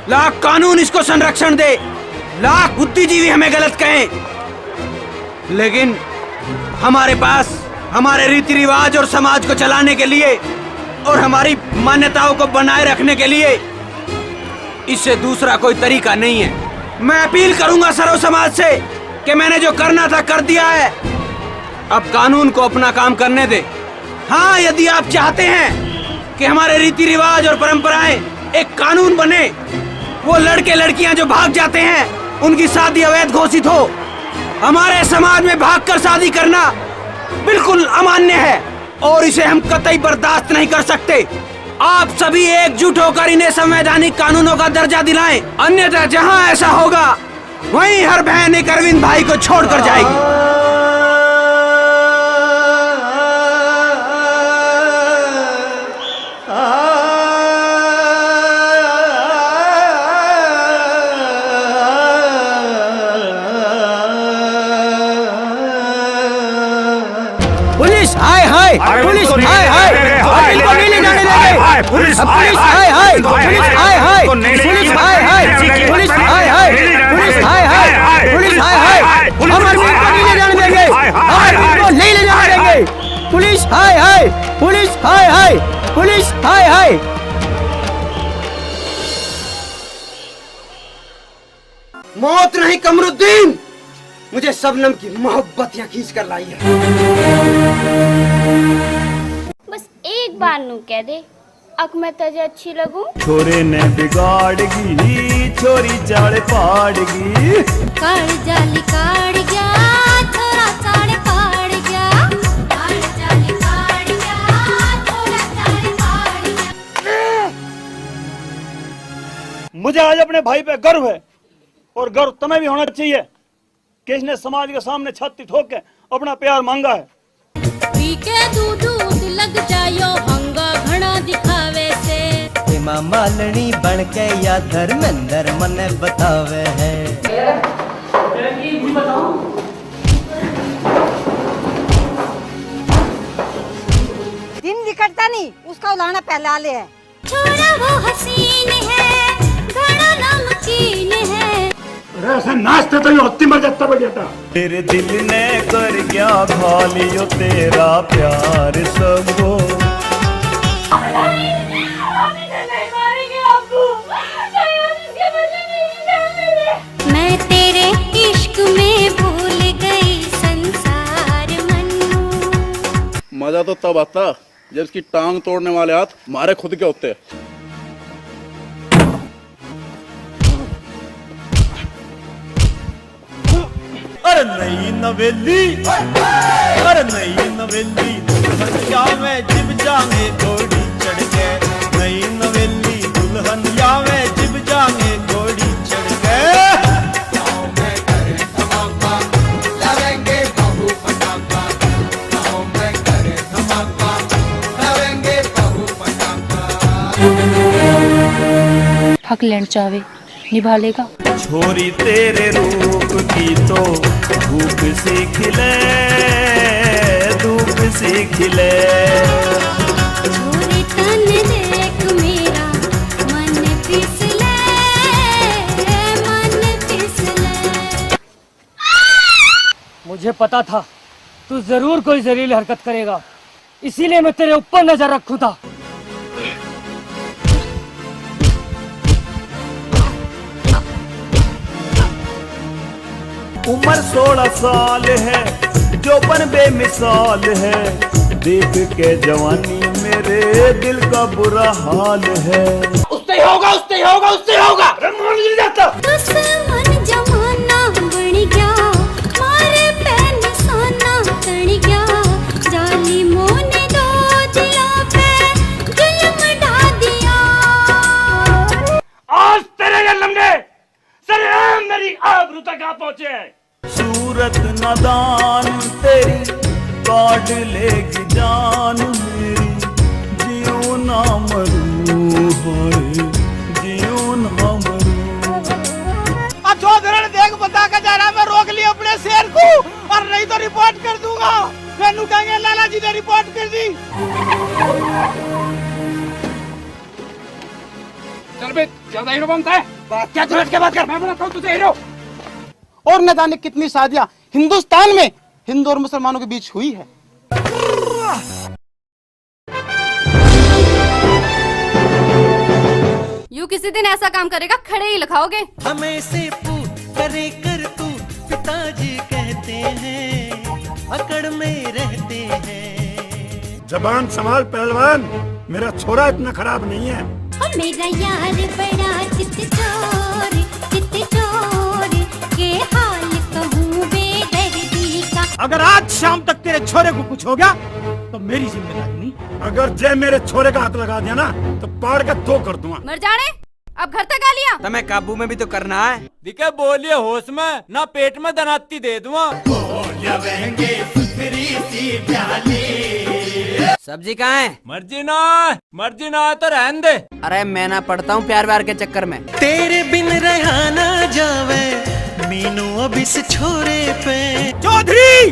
लाख कानून इसको संरक्षण दे, लाख बुद्धिजीवी हमें गलत कहें, लेकिन हमारे पास हमारे रीति रिवाज और समाज को चलाने के लिए और हमारी मान्यताओं को बनाए रखने के लिए इससे दूसरा कोई तरीका नहीं है। मैं अपील करूंगा सर्व समाज से कि मैंने जो करना था कर दिया है, अब कानून को अपना काम करने दे। हाँ, यदि आप चाहते हैं कि हमारे रीति रिवाज और परंपराएं एक कानून बने, वो लड़के लड़कियां जो भाग जाते हैं उनकी शादी अवैध घोषित हो। हमारे समाज में भागकर शादी करना बिल्कुल अमान्य है और इसे हम कतई बर्दाश्त नहीं कर सकते। आप सभी एकजुट होकर इन्हें संवैधानिक कानूनों का दर्जा दिलाएं, अन्यथा जहां ऐसा होगा वहीं हर बहन एक अरविंद भाई को छोड़कर जाएगी। पुलिस हाय हाय, पुलिस हाय हाय, इनको नहीं ले जाने देंगे। पुलिस हाय हाय, पुलिस हाय हाय, पुलिस हाय हाय, पुलिस हाय हाय, पुलिस हाय हाय, पुलिस हाय हाय, हम अरविंद को नहीं ले जाने देंगे, हम अरविंद को नहीं ले जाने देंगे। पुलिस हाय हाय, पुलिस हाय हाय, पुलिस हाय हाय। मौत नहीं कमरुद्दीन, मुझे शबनम की मोहब्बत यहाँ खींच कर लाई है। बस एक बार नू कह दे, अक मैं तुझे अच्छी लगूं। छोरे ने बिगाड़गी, छोरी चाड़ पाड़गी। काड़ जाली काड़ गया, छोरा चाड़ पाड़ गया। काड़ जाली काड़ गया, छोरा चाड़ पाड़ गया। मुझे आज अपने भाई पे गर्व है, और गर्व तुम्हें भी होना चाहिए कि इसने समाज के सामने छाती ठोक के अपना प्यार मांगा है। पी के दूध लग जायो हंगा घना दिखावे से। हेमा मालिनी बन के या धर्मेंद्र मने बतावे है। दिन निकलता नहीं, उसका उलाना पहला ले है। छोरा वो हसीन है, घना नमकीन है। ऐसे नाचते तो ये होती मर जाता बेटा। तेरे दिल ने कर गया भालियो तेरा प्यार सबो। मैं तेरे इश्क में भूल गई संसार मन्नू। मजा तो तब आता जब इसकी टांग तोड़ने वाले हाथ मारे खुद के होते। अरे नई नवेली, अरे नई नवेली, दुल्हनिया में जिब जाएंगे घोड़ी चढ़ के। नई नवेली दुल्हनिया में जिब जाएंगे घोड़ी चढ़ के। हक लेन चावे निभा लेगा। छोरी तेरे रूप की तो धूप से खिले, धूप से खिले। छोरी तन देख मेरा मन फिसले, मन फिसले। मुझे पता था तू जरूर कोई जहरीली हरकत करेगा, इसीलिए मैं तेरे ऊपर नजर रखूं था। उम्र 16 साल है, जोबन बेमिसाल है। देख के जवानी मेरे दिल का बुरा हाल है। उससे ही होगा, उससे ही होगा, उससे ही होगा। मान नहीं जाता। दुश्मन जमाना बन गया, मारे पे निशाना तन गया। जालिमों ने दो दिलों पे जुल्म ढा दिया। आज तेरे जन्म ने सरेआम मेरी आबरू तक आ पहुंचे हैं। सूरत नादान तेरी काट लेगी जान मेरी। जियो ना मरूं, हाय जियो ना मरूं। चौधरी देख बता के जा रहा, मैं रोक लिया अपने शेर को, और नहीं तो रिपोर्ट कर दूंगा। मैनू कहेंगे लाला जी ने रिपोर्ट कर दी। चल बे, ज्यादा हीरो बनता है। क्या तुरंत के बात कर, मैं बनाता हूँ तुझे हीरो। और न जाने कितनी शादियां हिंदुस्तान में हिंदू और मुसलमानों के बीच हुई है। यू किसी दिन ऐसा काम करेगा खड़े ही लिखाओगे। हमें से पूछ करे कर तू, पिताजी कहते हैं अकड़ में रहते हैं। जबान संभाल पहलवान, मेरा छोरा इतना खराब नहीं है। मेरा यार बड़ा चित चोर के हाल कहूँ बेदर्दी का। अगर आज शाम तक तेरे छोरे को कुछ हो गया तो मेरी जिम्मेदारी नहीं। अगर जय मेरे छोरे का हाथ लगा दिया ना तो पाड़ के दो कर दूंगा। मर जाने, अब घर तक आ लिया। तुम्हें काबू में भी तो करना है। दिखे बोलिए होश में, ना पेट में दनाती दे दूंगा। सब्जी कहाँ है? मर्जी ना तो रहन दे। अरे मैं ना पढ़ता हूँ प्यार व्यार के चक्कर में। तेरे बिन रहा ना जावे मीनू अब इस छोरे पे। चौधरी,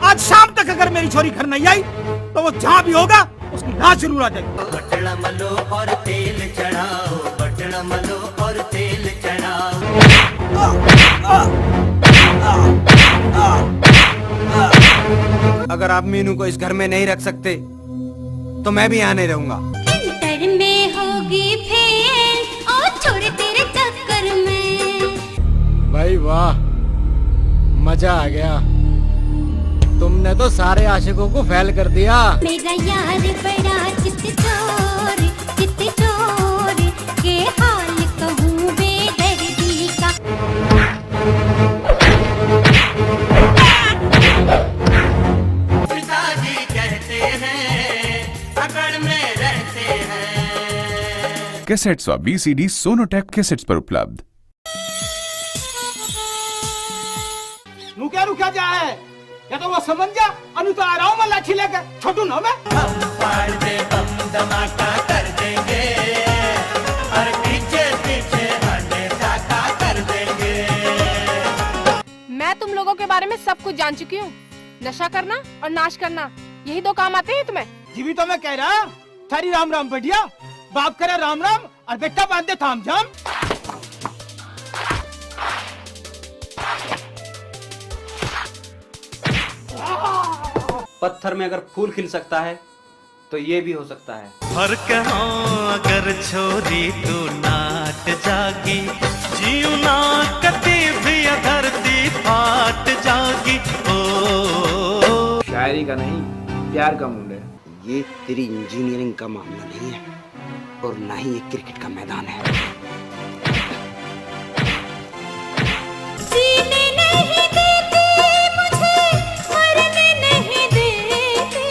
आज शाम तक अगर मेरी छोरी घर नहीं आई तो वो जहाँ भी होगा उसकी लाश जरूर आ जाएगी। बटना मलो और तेल चढ़ाओ, बटना मलो और तेल चढ़ाओ। अगर आप मीनू को इस घर में नहीं रख सकते तो मैं भी यहाँ नहीं रहूंगा। अंतर में होगी फेल और छोड़ तेरे चक्कर में। भाई वाह, मजा आ गया। तुमने तो सारे आशिकों को फेल कर दिया। मेरा यार बड़ा चित चोर के हाल कहूँ बेदर्दी का। पिताजी कहते हैं पकड़ में रहते हैं। कैसेट्स व बीसीडी सोनोटेक कैसेट्स पर उपलब्ध। रुका जा है या तो वो समझ जा, अनु तो आ रहा हूँ मैं लाठी लेकर, छोटू ना मैं। हम फाड़ दे बम धमाका कर देंगे और पीछे पीछे हमें साका कर देंगे। मैं तुम लोगों के बारे में सब कुछ जान चुकी हूँ। नशा करना और नाश करना, यही दो काम आते हैं तुम्हें। जीवी तो मैं कह रहा, थारी राम राम बढ़िया, बाप करे राम राम और बेटा बांधे थाम जाम। पत्थर में अगर फूल खिल सकता है तो ये भी हो सकता है। फर्क हो अगर छोरी तू नाट जागी, जीव ना कती भी धरती फाट जागी। ओ शायरी का नहीं, प्यार का मूड है। ये तेरी इंजीनियरिंग का मामला नहीं है और ना ही ये क्रिकेट का मैदान है। जीने नहीं देती मुझे, मरने नहीं देती,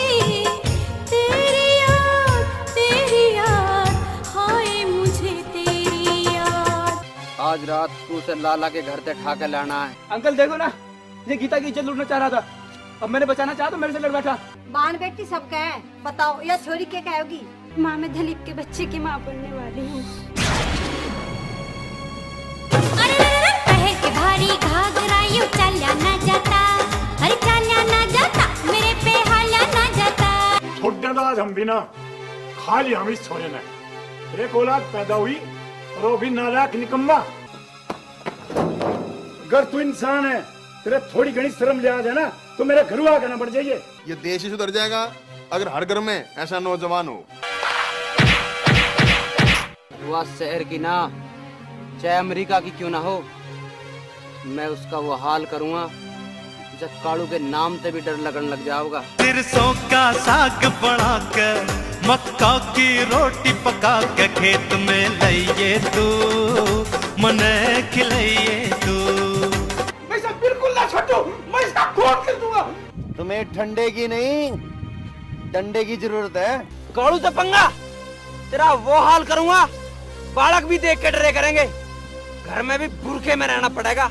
तेरी याद, हाय मुझे तेरी याद। आज रात तू उसे लाला के घर से ठा के लाना है। अंकल देखो ना, ये गीता की इज्जत लूटना चाह रहा था, अब मैंने बचाना चाहा तो मेरे से लड़ बैठा। बाण बेटी सबका है, बताओ या छोरी क्या कहोगी? माँ, मैं दिलीप के बच्चे की माँ बनने वाली हूँ। पहल के भारी घाघरा यूं चला ना जाता, अरे चला ना जाता, मेरे पे हाला ना जाता। छोड़ आज हम भी ना, खाली हम इस छोरे ने एक औलाद पैदा हुई और वो भी नालायक निकम्मा। अगर तू इंसान है, तेरे थोड़ी घनी शर्म लिहाज है ना, तो मेरे घर आकर ना बढ़ जाइए। ये देश ही सुधर जाएगा अगर हर घर में ऐसा नौजवान हो। वह शहर की ना, चाहे अमेरिका की क्यों ना हो, मैं उसका वो हाल करूँगा जब कालू के नाम से भी डर लगने लग जाओगा। सिरसों का साग बना कर, मक्का की रोटी पका के खेत में लाइए तू, मने खिलाइए तू। मैं सब बिल्कुल ना छोटू, मैं इसका खून कर दूंगा। तुम्हें ठंडे की नहीं, डंडे की जरूरत है। कालू से पंगा, तेरा वो हाल करूँगा, बालक भी देख के डरे करेंगे, घर में भी बुरखे में रहना पड़ेगा।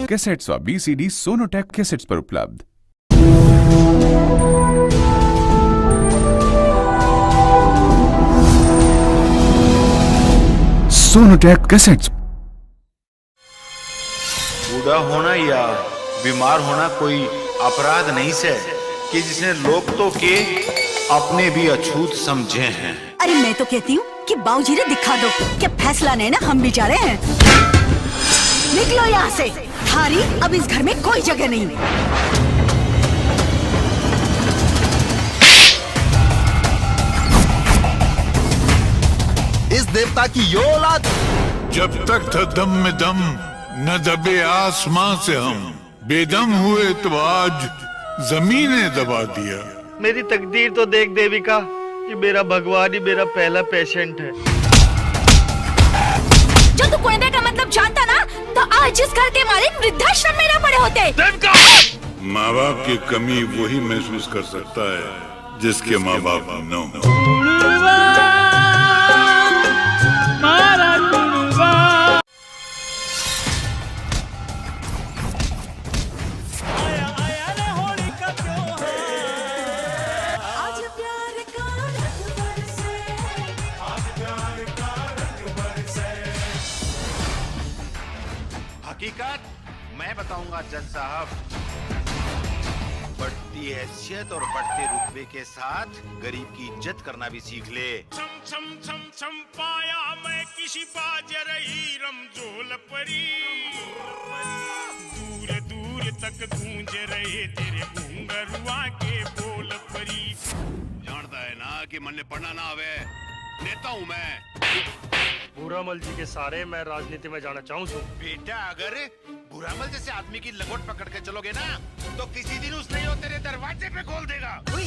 कैसेट्स व बीसीडी सोनोटेक कैसेट्स पर उपलब्ध। Sonotech cassettes. बूढ़ा होना या बीमार होना कोई अपराध नहीं से कि जिसने लोग तो के अपने भी अछूत समझे हैं। अरे मैं तो कहती हूँ कि बाबूजी ने दिखा दो कि फैसला नहीं ना, हम भी जा रहे हैं। निकलो यहाँ से, थारी अब इस घर में कोई जगह नहीं। इस देवता की यो औलाद। जब तक था दम में दम, न दबे आसमां से हम, बेदम हुए तो आज जमीने दबा दिया। मेरी तकदीर तो देख देविका कि मेरा भगवान ही मेरा पहला पेशेंट है। जो तू कुएं का मतलब जानता ना, तो आज जिस घर के मालिक वृद्धाश्रम में ना पड़े होते। माँ बाप की कमी वही महसूस कर सकता है जिसके माँ बाप न हो। हकीकत मैं बताऊंगा जज साहब। बढ़ती हैसियत और बढ़ते रुतबे के साथ गरीब की इज्जत करना भी सीख ले। छम पाया मैं किसी बाजर ही रमजोल परी, दूर दूर तक गूंज रहे तेरे घुंघरुआ के बोल परी। जानता है ना कि मन ने पढ़ना ना आवे, नेता हूँ मैं। बुरामल जी के सारे मैं राजनीति में जाना चाहूँ तो। बेटा अगर बुरामल जैसे आदमी की लंगोट पकड़ के चलोगे ना तो किसी दिन उसने यो तेरे दरवाजे पे खोल देगा। कोई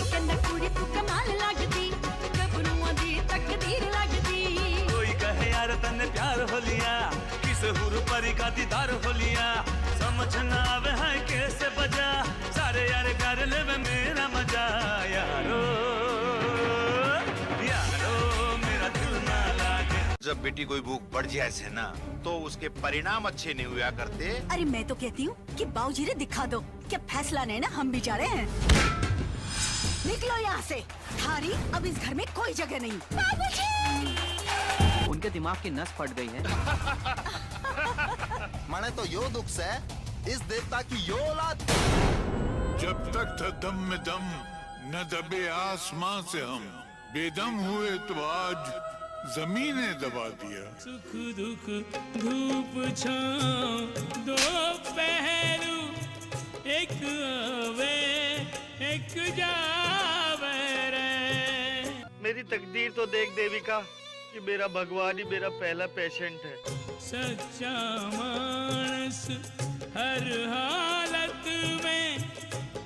कहे यार तन्ने प्यार हो लिया, किस हुर परी का दीदार हो लिया, समझ ना आवे है कैसे बजा, सारे यार कर ले मेरा मजा। यारो यारो मेरा दिल ना लागे। जब बेटी कोई भूख बढ़ जाए से ना तो उसके परिणाम अच्छे नहीं हुआ करते। अरे मैं तो कहती हूँ कि बाबूजी ने दिखा दो क्या फैसला नहीं ना हम भी जा रहे हैं। निकलो यहाँ से, थारी अब इस घर में कोई जगह नहीं। बाबूजी! उनके दिमाग की नस फट गई है। माने तो यो दुख से इस देवता की यो औलाद। जब तक था दम में दम न दबे आसमां से हम, बेदम हुए तो आज जमीने दबा दिया। सुख दुख धूप छाँव दो पहलू, एक आवे एक जावे रे। मेरी तकदीर तो देख देविका कि मेरा भगवान ही मेरा पहला पेशेंट है। सच्चा मानस हर हालत में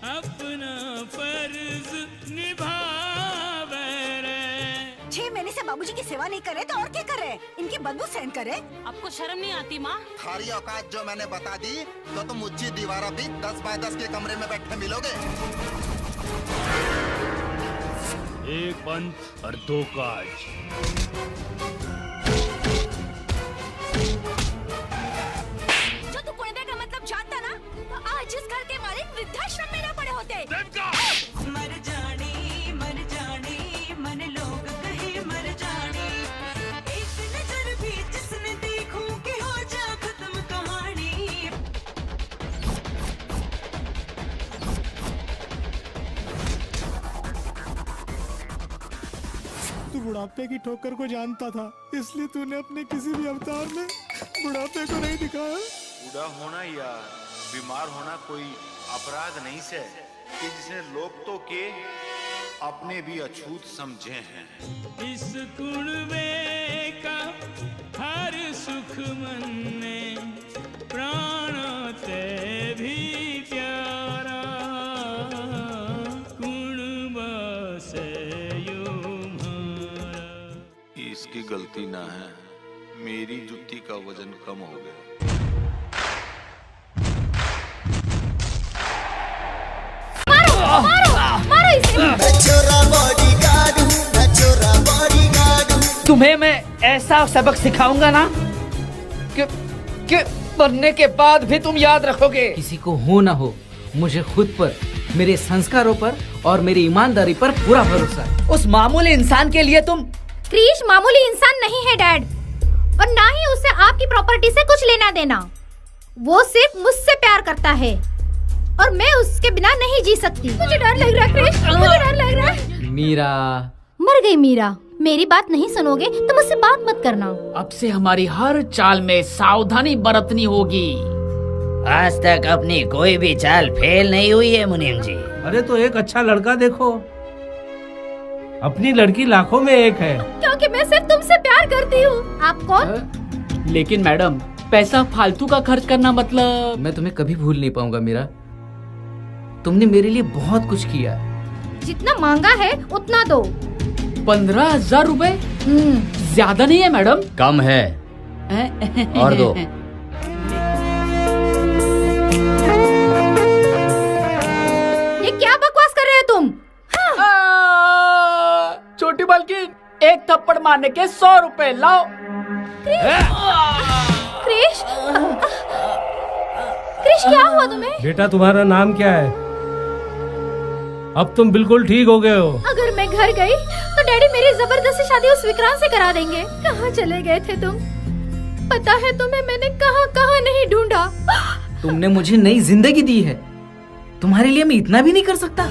अपना फर्ज निभावे रे। 6 महीने से बाबूजी की सेवा नहीं करे तो और क्या करे? इनकी बदबू सहन करे? आपको शर्म नहीं आती माँ? थारी औकात जो मैंने बता दी तो तुम ऊंची दीवारों भी 10 बाय 10 के कमरे में बैठे मिलोगे। एक पंथ और 2 काज। जो तू कुंडे का मतलब जानता ना तो आज इस घर के मालिक वृद्धाश्रम में न पड़े होते। मर जानी मन लोग कहे मर जानी, एक नजर भी जिसने देखूं कि हो जा खत्म कहानी। तू बुढ़ापे की ठोकर को जानता था, इसलिए तूने अपने किसी भी अवतार में बुढ़ापे को नहीं दिखाया। बूढ़ा होना या बीमार होना कोई अपराध नहीं से कि जिसने लोग तो के अपने भी अछूत समझे हैं। इस कुणवे का हर सुख मन में प्राणों ते भी प्यारा, कुणबा से इसकी गलती ना है, मेरी जुत्ती का वजन कम हो गया। मारो इसे। तुम्हें मैं ऐसा सबक सिखाऊंगा ना कि मरने के बाद भी तुम याद रखोगे। किसी को हो ना हो, मुझे खुद पर, मेरे संस्कारों पर और मेरी ईमानदारी पर पूरा भरोसा है। उस मामूली इंसान के लिए तुम। क्रिश मामूली इंसान नहीं है डैड, और ना ही उसे आपकी प्रॉपर्टी से कुछ लेना देना। वो सिर्फ मुझसे प्यार करता है और मैं उसके बिना नहीं जी सकती। मुझे डर लग रहा है क्रिश, मुझे डर लग रहा है। मीरा मर गई मीरा। मेरी बात नहीं सुनोगे तो मुझसे बात मत करना। अब से हमारी हर चाल में सावधानी बरतनी होगी। आज तक अपनी कोई भी चाल फेल नहीं हुई है मुनीम जी। अरे तो एक अच्छा लड़का देखो, अपनी लड़की लाखों में एक है। क्योंकि मैं सिर्फ तुमसे प्यार करती हूँ। आप कौन? लेकिन मैडम, पैसा फालतू का खर्च करना मतलब। मैं तुम्हें कभी भूल नहीं पाऊंगा मीरा। तुमने मेरे लिए बहुत कुछ किया। जितना मांगा है उतना दो। 15,000 रुपए ज्यादा नहीं है मैडम? कम है, और दो। ये क्या बकवास कर रहे हो तुम? छोटी मालकिन, एक थप्पड़ मारने के 100 रुपए लाओ। क्रिश, क्रिश क्या हुआ तुम्हें? बेटा तुम्हारा नाम क्या है? अब तुम बिल्कुल ठीक हो गए हो। अगर मैं घर गई तो डैडी मेरी जबरदस्ती शादी उस विक्रांत से करा देंगे। कहाँ चले गए थे तुम? पता है तुम्हें मैंने कहाँ कहाँ नहीं ढूंढा। तुमने मुझे नई जिंदगी दी है, तुम्हारे लिए मैं इतना भी नहीं कर सकता।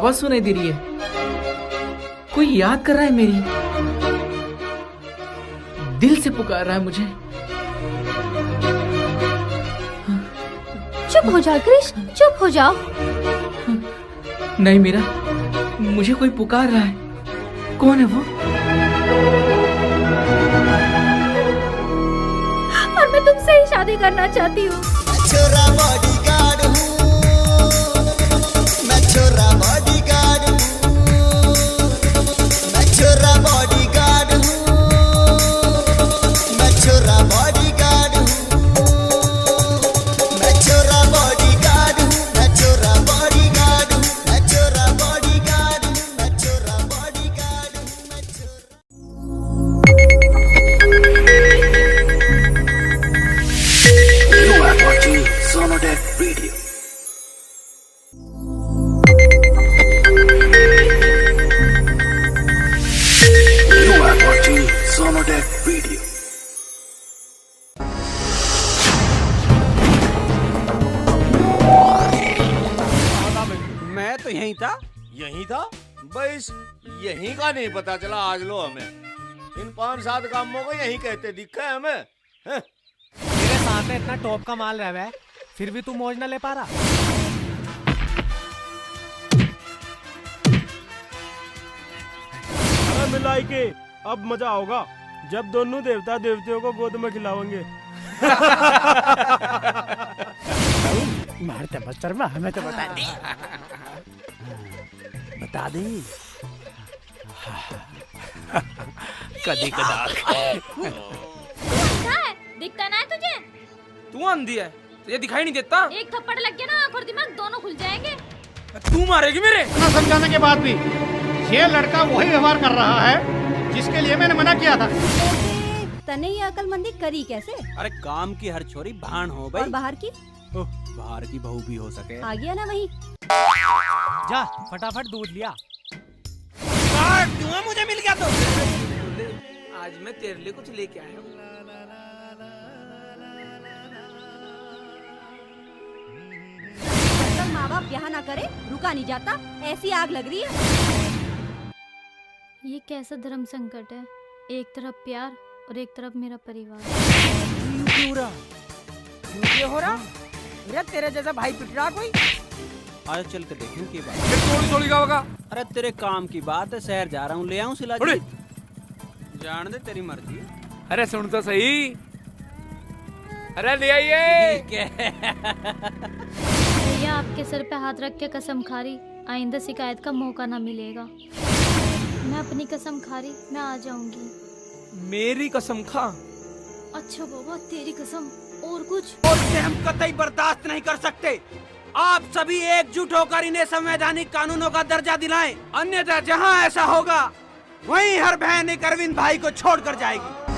आवाज सुनाई दे रही है। कोई याद कर रहा है मेरी, दिल से पुकार रहा है मुझे। चुप हो जाओ क्रिश, चुप हो जाओ। नहीं मीरा, मुझे कोई पुकार रहा है। कौन है वो? और मैं तुमसे ही शादी करना चाहती हूँ। छोरा बॉडीगार्ड हूँ, मैं छोरा बॉडीगार्ड हूँ, मैं छोरा बॉडीगार्ड हूँ, मैं छोरा बॉडीगार्ड हूँ, मैं छोरा बॉडीगार्ड हूँ, मैं छोरा बॉडीगार्ड हूँ, मैं छोरा बॉडीगार्ड हूँ, मैं छोरा बॉडीगार्ड हूँ, मैं छोरा। You are watching Sonotech Video. You are watching Sonotech Video. मैं तो यहीं था। यहीं था? बस यहीं का नहीं पता चला आज लो हमें। इन 5-7 कामों को यहीं कहते दिखा है हमें। मेरे साथ में इतना टॉप का माल रहा है, फिर भी तू मौज ना ले पा रहा। अरे मिलाई के अब मजा होगा जब दोनों देवता देवतियों को गोद में खिलाओगे। मारते मत शर्मा, हमें तो बता दी, बता दी। कदी कदार। दिखता ना है तुझे? तू अंधी है, तुझे दिखाई नहीं देता? एक थप्पड़ लग गया ना, आँख और दिमाग दोनों खुल जाएंगे। तू मारेगी मेरे? इतना समझाने के बाद भी ये लड़का वही व्यवहार कर रहा है जिसके लिए मैंने मना किया था। तने ये अकलमंदी करी कैसे? अरे काम की हर छोरी भान हो भाई। और बाहर की? बाहर की बहू भी हो सके। आ गया ना वही। जा फटाफट दूध लिया। धुआं मुझे मिल गया तो। आज मैं तेरे लिए कुछ लेके आया हूँ। माँ बाप ब्याह ना करे रुका नहीं जाता, ऐसी आग लग रही है। ये कैसा धर्म संकट है, एक तरफ प्यार और एक तरफ मेरा परिवार। ये हो रहा? अरे तेरे जैसा भाई पिट रहा कोई? आज चल के देखें की बात। थोड़ी का होगा। अरे तेरे काम की बात है, शहर जा रहा हूँ, ले आऊँ सिला। जान दे तेरी मर्जी। अरे सुन तो सही। अरे ले आइए। भैया आपके सर पे हाथ रख के कसम खा रही, आइंदा शिकायत का मौका ना मिलेगा। मैं अपनी कसम खा रही, मैं आ जाऊंगी। मेरी कसम खा। अच्छा बाबा तेरी कसम। और कुछ? और इसे हम कतई बर्दाश्त नहीं कर सकते। आप सभी एकजुट होकर इन्हें संवैधानिक कानूनों का दर्जा दिलाएं, अन्यथा जहां ऐसा होगा वहीं हर बहन एक अरविंद भाई को छोड़कर जाएगी।